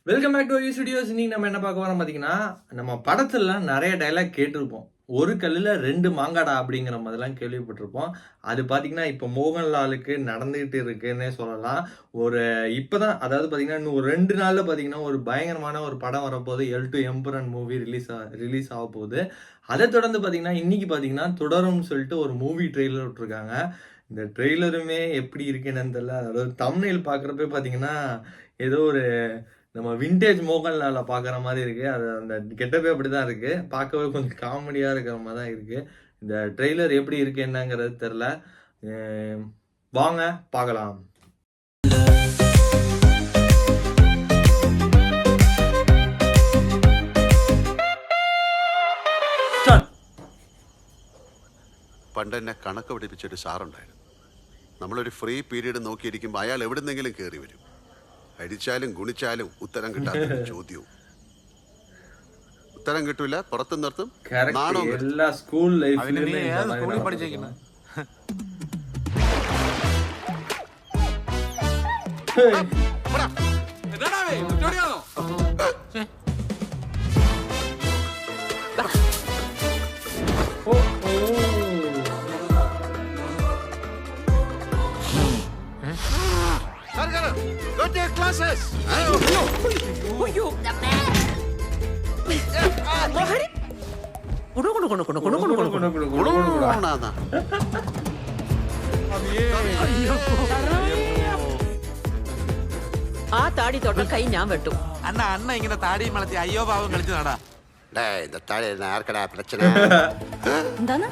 Welcome back to U Studios. இன்னைக்கு நம்ம என்ன பார்க்க வரோம் பார்த்தீங்கன்னா, நம்ம படத்துல நிறைய டைலாக் கேட்டிருப்போம். ஒரு கல்லுல 2 மாங்காடா அப்படிங்கிற மாதிரிலாம் கேள்விப்பட்டிருப்போம். அது பார்த்தீங்கன்னா, இப்போ மோகன்லாலுக்கு நடந்துகிட்டு இருக்குன்னே சொல்லலாம். இப்பதான் அதாவது பார்த்தீங்கன்னா, இன்னும் ஒரு 2 நாள்ல பார்த்தீங்கன்னா, ஒரு பயங்கரமான ஒரு படம் வரப்போகுது. எல்2 எம்பரன் மூவி ரிலீஸ் ஆகப்போகுது. அதை தொடர்ந்து பார்த்தீங்கன்னா, இன்னைக்கு பார்த்தீங்கன்னா, தொடரும்னு சொல்லிட்டு ஒரு மூவி ட்ரெய்லர் விட்டுருக்காங்க. இந்த ட்ரெய்லருமே எப்படி இருக்கு என்னன்னு தெரியல. அதாவது தம்ப்நெயில் பார்க்குறப்ப பார்த்தீங்கன்னா, ஏதோ ஒரு நம்ம விண்டேஜ் மோகன்லால பார்க்குற மாதிரி இருக்கு. அது அந்த கெட்டப்பே அப்படிதான் இருக்கு. பார்க்கவே கொஞ்சம் காமெடியா இருக்கிற மாதிரி தான் இருக்கு. இந்த ட்ரெய்லர் எப்படி இருக்கு என்னங்கிறது தெரியல. வாங்க பார்க்கலாம். പണ്ടെന്നെ കണക്ക് പഠിപ്പിച്ചൊരു സാറുണ്ടായിരുന്നു. നമ്മളൊരു ഫ്രീ പീരീഡ് നോക്കിയിരിക്കുമ്പോൾ അയാൾ എവിടുന്നെങ്കിലും കയറി വരും. അടിച്ചാലും ഗുണിച്ചാലും ഉത്തരം കിട്ടാത്ത ചോദ്യവും. ഉത്തരം കിട്ടൂല, പുറത്തു നിർത്തും. എല്ലാ സ്കൂൾ ആ താടി തൊട്ട കൈ ഞാൻ വെട്ടു. അണ്ണ ഇങ്ങനെ താടി വളർത്തി അയ്യോ പാവം കളിച്ചു നടാ. ആർക്കടാ പ്രശ്നം? എന്താണ്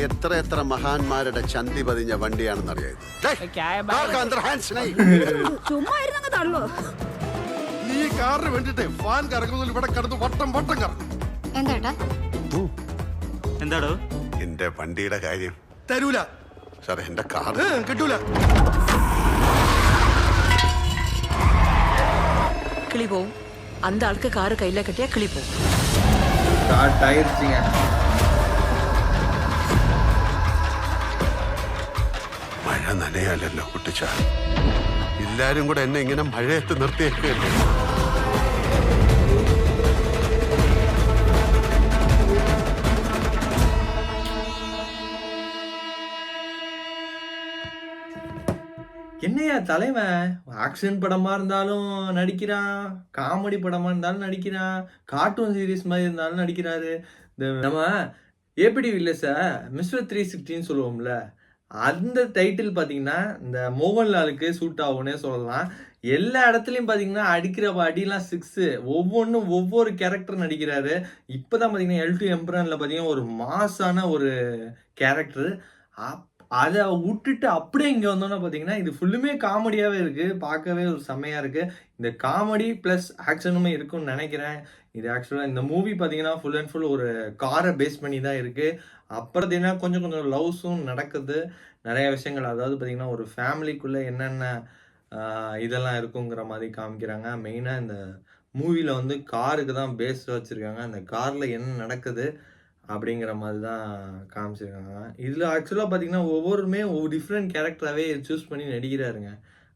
എത്ര എത്ര മഹാന്മാരുടെ ചന്തി പതിഞ്ഞ വണ്ടിയാണെന്നറിയാം. നീ കാറിന് വേണ്ടിട്ട് ഫാൻ കറങ്ങുന്നതിൽ ഇവിടെ കിടന്ന് വട്ടം വട്ടം കറങ്ങും. എന്താടോ എന്റെ വണ്ടിയുടെ കാര്യം തരൂല സാർ. എന്റെ കാർ കിട്ടൂല. കിളി പോവും. அந்த ஆளுக்கு காரு கையில கட்டியா கிளி போവും. മഴ നനയാലല്ലോ കുട്ടിച്ച. എല്ലാരും കൂടെ എന്നെ ഇങ്ങനെ മഴയത്ത് നിർത്തിയേക്കല്ലേ. என்னையா தலைவன் ஆக்ஷன் படமா இருந்தாலும் நடிக்கிறான், காமெடி படமா இருந்தாலும் நடிக்கிறான், கார்ட்டூன் சீரீஸ் மாதிரி இருந்தாலும் நடிக்கிறாரு. இந்த நம்ம ஏபிடி வில்லஸ மிஸ்டர் 360ன்னு சொல்லுவோம்ல, அந்த டைட்டில் பார்த்தீங்கன்னா இந்த மோகன்லாலுக்கு சூட் ஆகும்னே சொல்லலாம். எல்லா இடத்துலையும் பார்த்தீங்கன்னா அடிக்கிற அடிலாம் 6, ஒவ்வொன்றும் ஒவ்வொரு கேரக்டர் நடிக்கிறாரு. இப்போதான் பார்த்தீங்கன்னா எல்2 எம்பரன்ல பார்த்தீங்கன்னா ஒரு மாசான ஒரு கேரக்டர். அதை விட்டுட்டு அப்படியே இங்கே வந்தோன்னா பார்த்தீங்கன்னா இது ஃபுல்லுமே காமெடியாகவே இருக்குது. பார்க்கவே ஒரு செம்மையாக இருக்குது. இந்த காமெடி ப்ளஸ் ஆக்ஷனுமே இருக்குன்னு நினைக்கிறேன். இது ஆக்சுவலாக இந்த மூவி பார்த்தீங்கன்னா ஃபுல் அண்ட் ஃபுல் ஒரு காரை பேஸ் பண்ணி தான் இருக்குது. அப்புறம் பார்த்தீங்கன்னா கொஞ்சம் கொஞ்சம் லவ்ஸும் நடக்குது. நிறைய விஷயங்கள், அதாவது பார்த்தீங்கன்னா ஒரு ஃபேமிலிக்குள்ளே என்னென்ன இதெல்லாம் இருக்குங்கிற மாதிரி காமிக்கிறாங்க. மெயினாக இந்த மூவியில் வந்து காருக்கு தான் பேஸ் வச்சுருக்காங்க. அந்த காரில் என்ன நடக்குது அப்படிங்கிற மாதிரி தான் காமிச்சிருக்காங்க. இதில் ஆக்சுவலாக பார்த்தீங்கன்னா ஒவ்வொருமே ஒவ்வொரு டிஃப்ரெண்ட் கேரக்டராகவே சூஸ் பண்ணி நடிக்கிறாருங்க.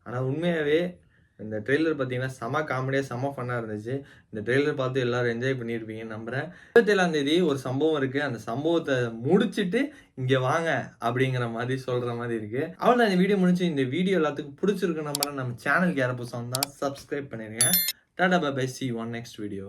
ஆனால் உண்மையாகவே இந்த ட்ரெய்லர் பார்த்தீங்கன்னா செம காமெடியாக செம ஃபன்னாக இருந்துச்சு. இந்த ட்ரெய்லர் பார்த்து எல்லாரும் என்ஜாய் பண்ணியிருப்பீங்கன்னு நம்புகிறேன். 27ஆம் ஒரு சம்பவம் இருக்குது. அந்த சம்பவத்தை முடிச்சுட்டு இங்கே வாங்க அப்படிங்கிற மாதிரி சொல்கிற மாதிரி இருக்குது. அவள் தான் இந்த வீடியோ முடிச்சு. இந்த வீடியோ எல்லாத்துக்கும் பிடிச்சிருக்கு நம்புறேன். நம்ம சேனலுக்கு யாரை புதுசாக தான் சப்ஸ்கிரைப் பண்ணிடுங்க. டாடா bye bye, see you on next video.